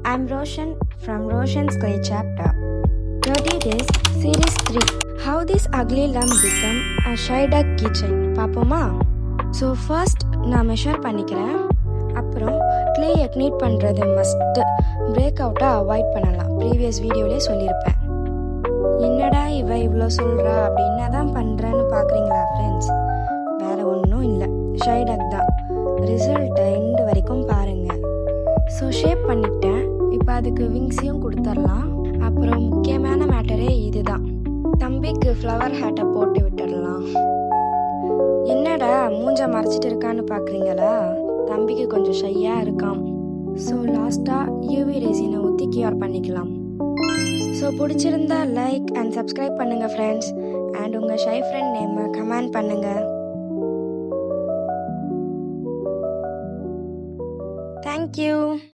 I'm Roshan from Roshan's Clay Chapter. 30 Days Series 3. How this ugly lump become a shy duck kitchen. பாப்போமா? So first நான் measure பண்ணிக்கிறேன். அப்புறம் clay ignite பண்ணுறது must. Break அவுட்டாக avoid பண்ணலாம். Previous வீடியோலேயே சொல்லியிருப்பேன். என்னடா இவ்வளோ சொல்கிறா அப்படின்னு தான் பண்ணுறேன்னு பார்க்குறீங்களா ஃப்ரெண்ட்ஸ்? வேறு ஒன்றும் இல்லை, ஷை டக் தான். ரிசல்ட்டை எண்டு வரைக்கும் பாருங்கள். ஸோ ஷேப் பண்ணிட்டேன். இப்போ அதுக்கு விங்ஸையும் கொடுத்துடலாம். அப்புறம் முக்கியமான மேட்டரே இதுதான், தம்பிக்கு ஃப்ளவர் ஹேட்டை போட்டு விட்டுடலாம். என்னடா மூஞ்ச மறைச்சிட்டு இருக்கான்னு பார்க்குறீங்களா? தம்பிக்கு கொஞ்சம் ஷையாக இருக்கான். ஸோ லாஸ்ட்டாக யூவி ரெசினை ஊற்றி கியூர் பண்ணிக்கலாம். ஸோ பிடிச்சிருந்தா லைக் அண்ட் சப்ஸ்கிரைப் பண்ணுங்கள் ஃப்ரெண்ட்ஸ். அண்ட் உங்கள் ஷை ஃப்ரெண்ட் நேமை கமெண்ட் பண்ணுங்கள். தேங்க்யூ.